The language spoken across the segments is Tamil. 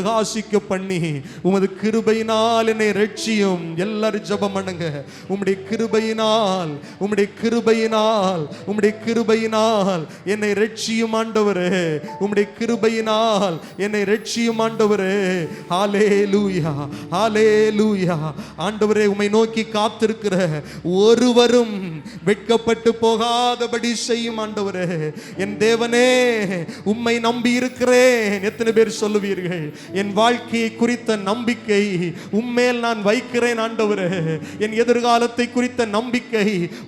பிரகாசிக்க பண்ணி உமது கிருபையினால் என்னை ரட்சியும். எல்லாரும் ஜெபம் பண்ணுங்க. உம்முடைய கிருபையினால், உம்முடைய கிருபையினால், உம்முடைய கிருபையினால் என்னை ரட்சியும் ஆண்டவரே. உம்முடைய கிருபையினால் என்னை ரட்சியும் ஆண்டவரே. ஹல்லேலூயா, ஹல்லேலூயா. ஆண்டவரே, உம்மை நோக்கி காத்திருக்கிற ஒருவரும் வெட்கப்பட்டு போகாதபடி செய்யும் ஆண்டவரே. என் தேவனே, உம்மை நம்பி இருக்கிறேன். எத்தனை பேர் சொல்லுவீர்கள்? என் வாழ்க்கையை குறித்த நம்பிக்கை உம்மேல் நான் வைக்கிறேன் ஆண்டவரே. என் எதிர்காலத்தை குறித்த நம்பிக்கை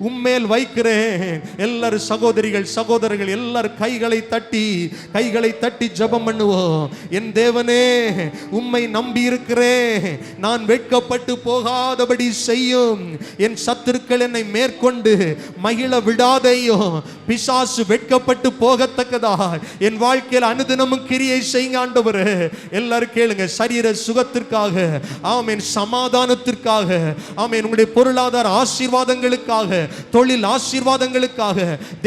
உம்மேல் வைக்கிறேன். எல்லாரும் சகோதரிகள் சகோதரர்கள் எல்லாரும் கைகளை தட்டி ஜெபம் பண்ணுவோம். என் தேவனே, உம்மை நம்பி இருக்கிறேன். நான் வெட்கப்பட்டு போகாதபடி செய்யும். என் சத்துருக்கள் என்னை மேற்கொண்டு மகிழ விடாதையோ. பிசாசு வெட்கப்பட்டு போகத்தக்கதா என் வாழ்க்கையில் அனுதினமும் கிரியை செய்யுங்க ஆண்டவரே. எல்லாரும் கேளுங்க. சரீர சுகத்திற்காக, ஆமென், சமாதானத்திற்காக, ஆமென், உங்களுடைய பொருளாதார ஆசீர்வாதங்களுக்காக, தொழில் ஆசீர்வாதங்களுக்காக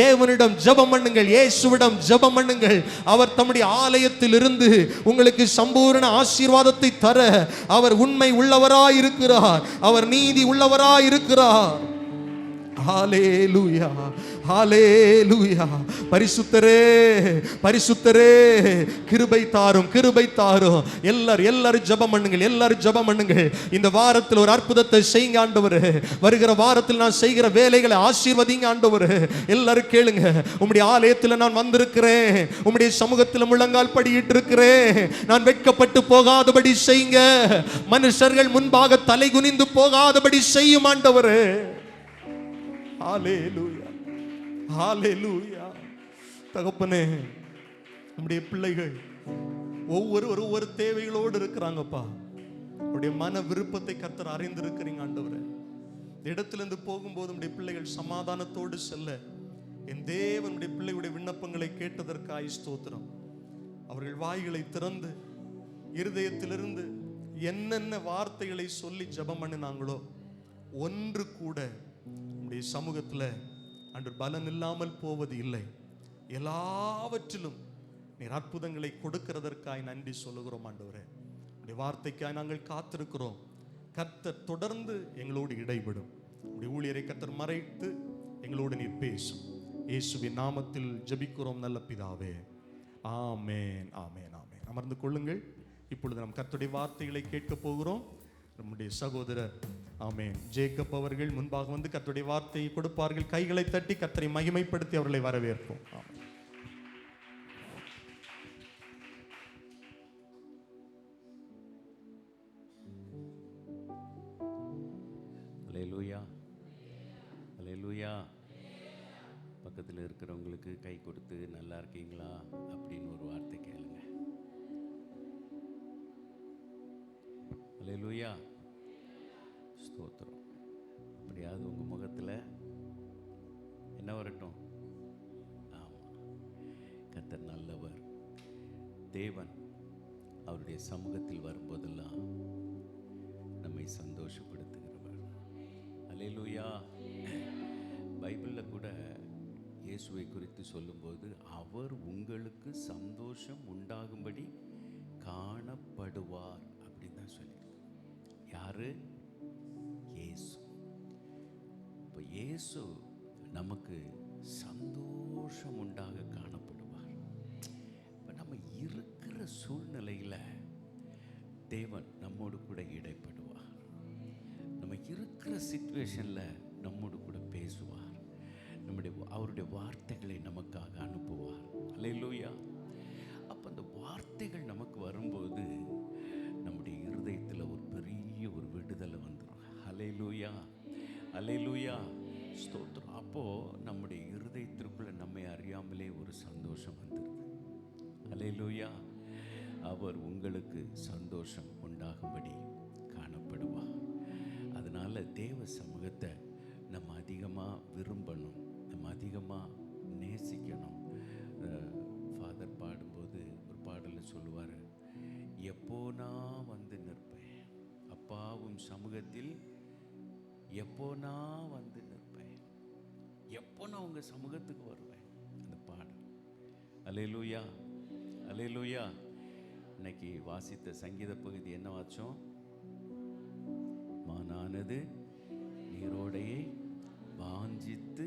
தேவனிடம் ஜெபம் பண்ணுங்கள். இயேசுவிடம் ஜெபம் பண்ணுங்கள். அவர் தம்முடைய ஆலயத்தில் இருந்து உங்களுக்கு சம்பூர்ண ஆசீர்வாதத்தை தர அவர் உண்மை உள்ளவராய் இருக்கிறார். அவர் நீதி உள்ளவராய் இருக்கிறார். ஹல்லேலூயா, ஹல்லேலூயா. பரிசுத்தரே, பரிசுத்தரே, கிருபை தாரும், கிருபை தாரும். எல்லாரும் ஜெபம் பண்ணுங்கள். எல்லாரும் ஜெபம் பண்ணுங்கள். இந்த வாரத்தில் ஒரு அற்புதத்தை செய்யுங்க ஆண்டவரே. வருகிற வாரத்தில் நான் செய்கிற வேலைகளை ஆசீர்வதிங்க ஆண்டவரே. எல்லாரும் கேளுங்க. உம்முடைய ஆலயத்தில் நான் வந்திருக்கிறேன். உம்முடைய சமூகத்தில் முழங்கால் படியிட்டு இருக்கிறேன். நான் வெட்கப்பட்டு போகாதபடி செய்யுங்க. மனுஷர்கள் முன்பாக தலை குனிந்து போகாதபடி செய்யும் ஆண்டவரே. ஹல்லேலூயா, ஹல்லேலூயா. தகப்பனே, நம்முடைய பிள்ளைகள் ஒவ்வொரு தேவைகளோடு இருக்கிறாங்கப்பா. நம்முடைய மன விருப்பத்தை கர்த்தர் அறிந்திருக்கிறீங்க ஆண்டவரே. இந்த இடத்திலிருந்து போகும்போது நம்முடைய பிள்ளைகள் சமாதானத்தோடு செல்ல என் தேவனுடைய பிள்ளைகளுடைய விண்ணப்பங்களை கேட்டதற்காய் ஸ்தோத்திரம். அவர்கள் வாய்களை திறந்து இருதயத்திலிருந்து என்னென்ன வார்த்தைகளை சொல்லி ஜெபம் பண்ணினாங்களோ ஒன்று கூட நம்முடைய சமூகத்தில் அன்று பலன் இல்லாமல் போவது இல்லை. எல்லாவற்றிலும் நீர் அற்புதங்களை கொடுக்கிறதற்காய் நன்றி சொல்லுகிறோம் ஆண்டவரே. உடைய வார்த்தைக்காய் நாங்கள் காத்திருக்கிறோம். கர்த்தர் தொடர்ந்து எங்களோடு இடைபடும். உடைய ஊழியரை கர்த்தர் மறைத்து எங்களோடு நீர் பேசும். இயேசுவின் நாமத்தில் ஜெபிக்கிறோம் நல்ல பிதாவே. ஆமென், ஆமென், ஆமென். அமர்ந்து கொள்ளுங்கள். இப்பொழுது நாம் கர்த்தருடைய வார்த்தைகளை கேட்க போகிறோம். நம்முடைய சகோதரர், ஆமென், ஜேக்கப் அவர்கள் முன்பாக வந்து கர்த்தருடைய வார்த்தையை கொடுப்பார்கள். கைகளை தட்டி கர்த்தரை மகிமைப்படுத்தி அவர்களை வரவேற்போம். ஆமென். அல்லேலூயா, அல்லேலூயா. பக்கத்தில் இருக்கிறவங்களுக்கு கை கொடுத்து நல்லா இருக்கீங்களா அப்படின்னு ஒரு வார்த்தை கேளுங்க. அல்லேலூயா, ஸ்தோத்திரம். அப்படியாவது உங்கள் முகத்தில் என்ன வரட்டும்? ஆமாம், கர்த்தர் நல்லவர். தேவன் அவருடைய சமூகத்தில் வரும்போதெல்லாம் நம்மை சந்தோஷப்படுத்துகிறவர். அல்லேலூயா. பைபிளில் கூட இயேசுவை குறித்து சொல்லும்போது அவர் உங்களுக்கு சந்தோஷம் உண்டாகும்படி காணப்படுவார் அப்படின்னு தான் சொல்லியிருக்கு. யாரு? இயேசு. இப்போ இயேசு நமக்கு சந்தோஷம் உண்டாக காணப்படுவார். இப்போ நம்ம இருக்கிற சூழ்நிலையில் தேவன் நம்மோடு கூட இடைப்படுவார். நம்ம இருக்கிற சிச்சுவேஷனில் நம்மோடு கூட பேசுவார். அவருடைய வார்த்தைகளை நமக்காக அனுப்புவார். அல்லேலூயா. அப்போ அந்த வார்த்தைகள் நமக்கு வரும்போது நம்முடைய இருதயத்தில் ஒரு பெரிய ஒரு விடுதலை வந்துடும். அல்லேலூயா, அல்லேலூயா, ஸ்தோத்திரம். அப்போது நம்முடைய இருதயத்திற்குள்ள நம்மை அறியாமலே ஒரு சந்தோஷம் வந்துடுது. அல்லேலூயா. அவர் உங்களுக்கு சந்தோஷம் உண்டாகும்படி காணப்படுவார். அதனால் தேவ சமூகத்தை நம்ம அதிகமாக விரும்பணும், நம்ம அதிகமாக நேசிக்கணும். ஃபாதர் பாடும்போது ஒரு பாடலில் சொல்லுவார், எப்போ நான் வந்து நிற்பேன் அப்பாவும் சமூகத்தில், எப்போ நான் வந்து நிற்பேன், எப்போ நான் உங்கள் சமூகத்துக்கு வருவேன். அந்த பாடல். அல்லேலூயா, அல்லேலூயா. இன்னைக்கு வாசித்த சங்கீத பகுதி என்ன வாச்சோம்? மானானது நீரோடையை வாஞ்சித்து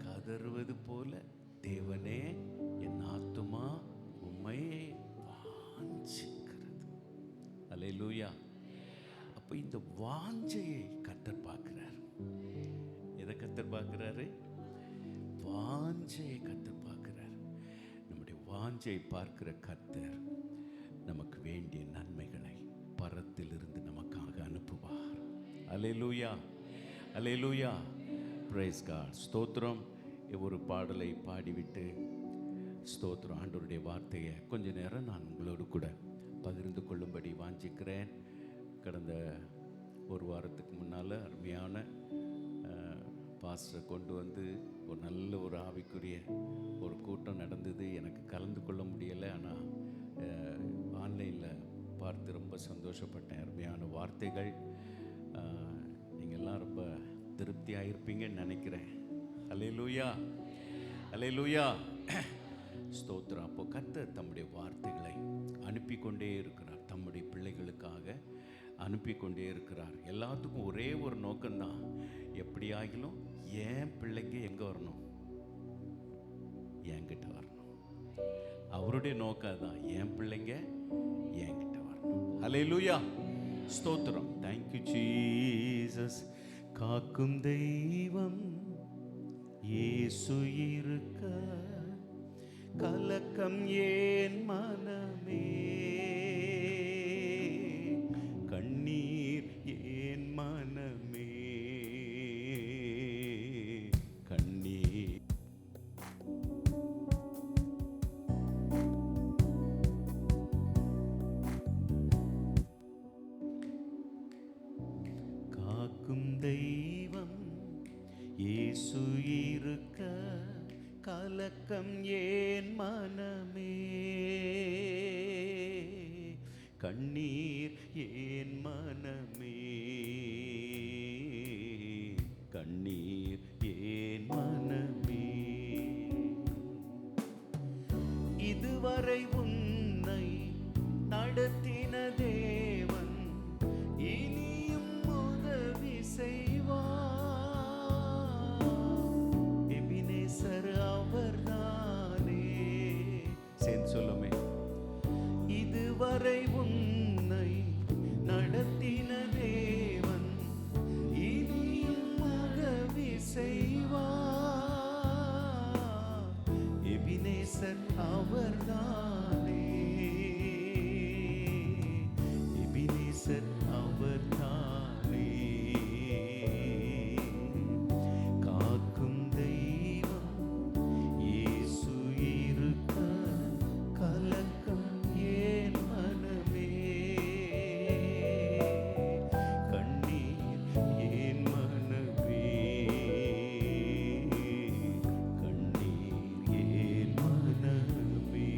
கதறுவது போல தேவனே என் ஆத்துமா உம்மை வாஞ்சிக்கிறது. அல்லேலூயா. அப்போ இந்த வாஞ்சையை கர்த்தர் பார்க்கிறார். எதை கர்த்தர் பார்க்கிறாரு? வாஞ்சையை கர்த்தர் பார்க்கிறார். நம்முடைய வாஞ்சையை பார்க்கிற கர்த்தர் நமக்கு வேண்டிய நன்மைகளை பரத்திலிருந்து நமக்காக அனுப்புவார். அல்லேலூயா, அல்லேலூயா, பிரைஸ் காட். ஸ்தோத்திரம். ஒரு பாடலை பாடிவிட்டு ஸ்தோத்திரம் ஆண்டவருடைய வார்த்தையை கொஞ்ச நேரம் நான் உங்களோடு கூட பகிர்ந்து கொள்ளும்படி வாஞ்சிக்கிறேன். கடந்த ஒரு வாரத்துக்கு முன்னால் அருமையான பாஸ்டரை கொண்டு வந்து ஒரு நல்ல ஒரு ஆவிக்குரிய ஒரு கூட்டம் நடந்தது. எனக்கு கலந்து கொள்ள முடியலை, ஆனால் ஆன்லைனில் பார்த்து ரொம்ப சந்தோஷப்பட்டேன். அருமையான வார்த்தைகள். நீங்கள்லாம் ரொம்ப திருப்தியாக இருப்பீங்கன்னு நினைக்கிறேன். அல்லேலூயா, அல்லேலூயா, ஸ்தோத்திரம். அப்போ கர்த்தர் தம்முடைய வார்த்தைகளை அனுப்பி கொண்டே இருக்கிறார். தம்முடைய பிள்ளைகளுக்காக அனுப்பி கொண்டே இருக்கிறார். எல்லாத்துக்கும் ஒரே ஒரு நோக்கம்தான், எப்படி ஆகிலும் என் பிள்ளைங்க எங்கே வரணும்? என்கிட்ட வரணும். அவருடைய நோக்கம் தான், என் பிள்ளைங்க என்கிட்ட வரணும். அல்லேலூயா, ஸ்தோத்திரம். Thank you Jesus. காக்கும் தெய்வம் இயேசு இருக்க கலக்கம் ஏன் மனமே, கண்ணீர் ஏன் மனமே, கண்ணீர். காக்கும் தெய்வம் இயேசு இருக்க கலக்கம் ஏன் மனமே, கண்ணீர் ஏன் மனமே, கண்ணீர் ஏன் மனமே. இதுவரை உன்னை நடத்தின தேவன் இனியும் உதவி செய்வார். எபினேசர் அவர்தானே. சேர்ந்து சொல்லுமே. இதுவரை உன்னை நடத்தின தேவன் இனியும் உதவி செய்வார். எபினேசர் அவர்தானே, எபினேசர் அவர்தானே. காக்கும் தெய்வம் இயேசு இருக்க கலக்கம் ஏன் மனமே, கண்ணீர் ஏன் மனமே, கண்ணீர் ஏன் மனமே.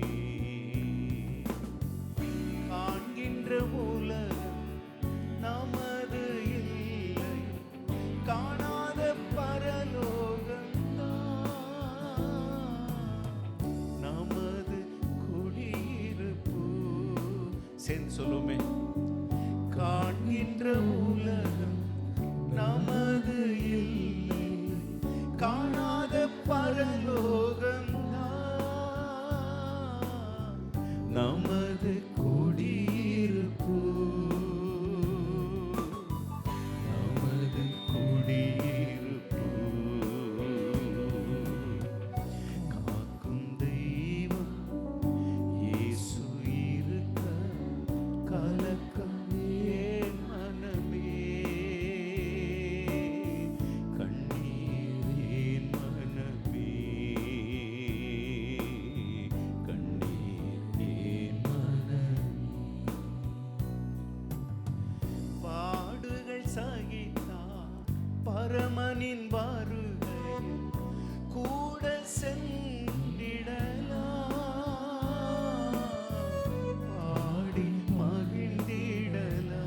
காண்கின்ற உலகம் நமது இல்லை, காணாத பரலோகம்தான் நமது குடியிருப்பு. சேர்ந்து சொல்லுமே. காண்கின்ற உலகம் நமது இல்லை, காணாத பரலோகம்தான் நமது குடியிருப்பு, நமது குடியிருப்பு. காக்கும் தெய்வம் இயேசு இருக்க கலக்கம் ஏன் மனமே, கண்ணீர் ஏன் மனமே, கண்ணீர் ஏன் மனமே. பாடுகள் சகித்தார் பரமனின் வருகையில் கூட சென்றிடலாம், பாடி மகிழ்ந்திடலாம்.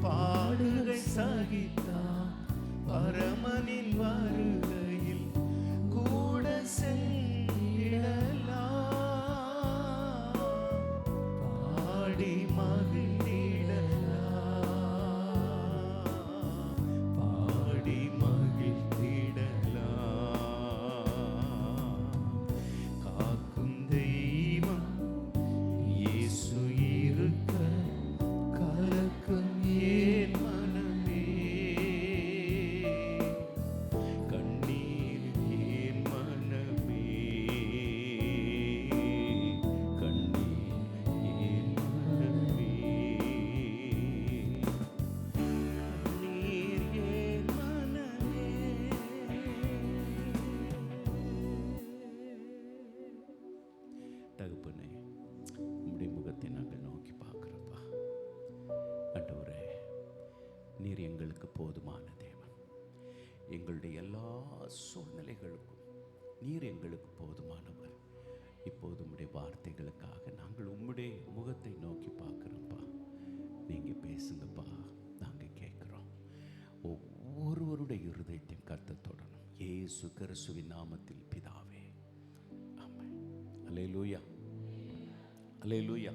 பாடுகள் சகித்தார் பரமனின் வருகையில் கூட சென்றிடலாம், எங்களுடைய எல்லா சூழ்நிலைகளுக்கும் நீர் எங்களுக்கு போதுமானவர். இப்போது உம்முடைய வார்த்தைகளுக்காக நாங்கள் உம்முடைய முகத்தை நோக்கி பார்க்குறோம்ப்பா. நீங்கள் பேசுங்கப்பா, நாங்கள் கேட்குறோம். ஒவ்வொருவருடைய இருதயத்தையும் கர்த்தர் தொடணும். இயேசு கிறிஸ்துவின் நாமத்தில் பிதாவே, ஆமென். அல்லேலூயா, அல்லேலூயா.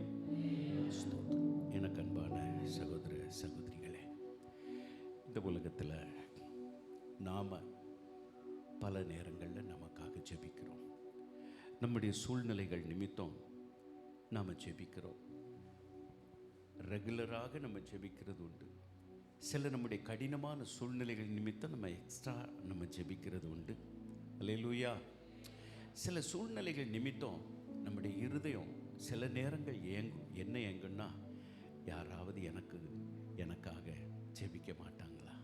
ஸ்தோத்திரம். எனக்கு அன்பான சகோதர சகோதரிகளே, இந்த உலகத்தில் நாம் பல நேரங்களில் நமக்காக ஜெபிக்கிறோம். நம்முடைய சூழ்நிலைகள் நிமித்தம் நாம் ஜெபிக்கிறோம். ரெகுலராக நம்ம ஜெபிக்கிறது உண்டு. சில நம்முடைய கடினமான சூழ்நிலைகள் நிமித்தம் நம்ம ஜெபிக்கிறது உண்டு. அல்லேலூயா. சில சூழ்நிலைகள் நிமித்தம் நம்முடைய இருதயம் சில நேரங்கள் என்ன ஏங்குன்னா, யாராவது எனக்காக ஜெபிக்க மாட்டாங்களா?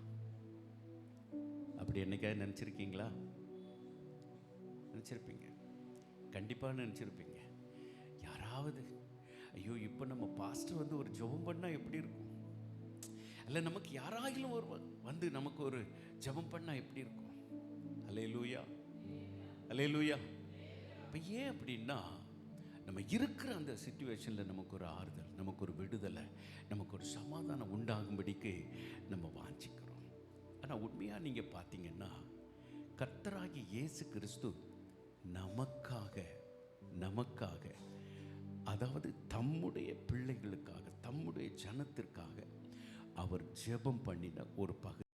அப்படி என்னைக்காவது நினச்சிருக்கீங்களா? நினச்சிருப்பீங்க, கண்டிப்பாக நினச்சிருப்பீங்க. யாராவது, ஐயோ இப்போ நம்ம பாஸ்டர் வந்து ஒரு ஜெபம் பண்ணால் எப்படி இருக்கும், இல்லை நமக்கு யாராகிலும் வந்து நமக்கு ஒரு ஜெபம் பண்ணால் எப்படி இருக்கும். அல்லேலூயா, அல்லேலூயா. இப்போ ஏன் அப்படின்னா, நம்ம இருக்கிற அந்த சிச்சுவேஷனில் நமக்கு ஒரு ஆறுதல், நமக்கு ஒரு விடுதலை, நமக்கு ஒரு சமாதானம் உண்டாகும்படிக்கு நம்ம வாஞ்சிக்கிறோம். ஆனால் உண்மையாக நீங்கள் பார்த்தீங்கன்னா, கர்த்தராகிய இயேசு கிறிஸ்து நமக்காக அதாவது தம்முடைய பிள்ளைகளுக்காக, தம்முடைய ஜனத்திற்காக அவர் ஜெபம் பண்ணின ஒரு பகுதி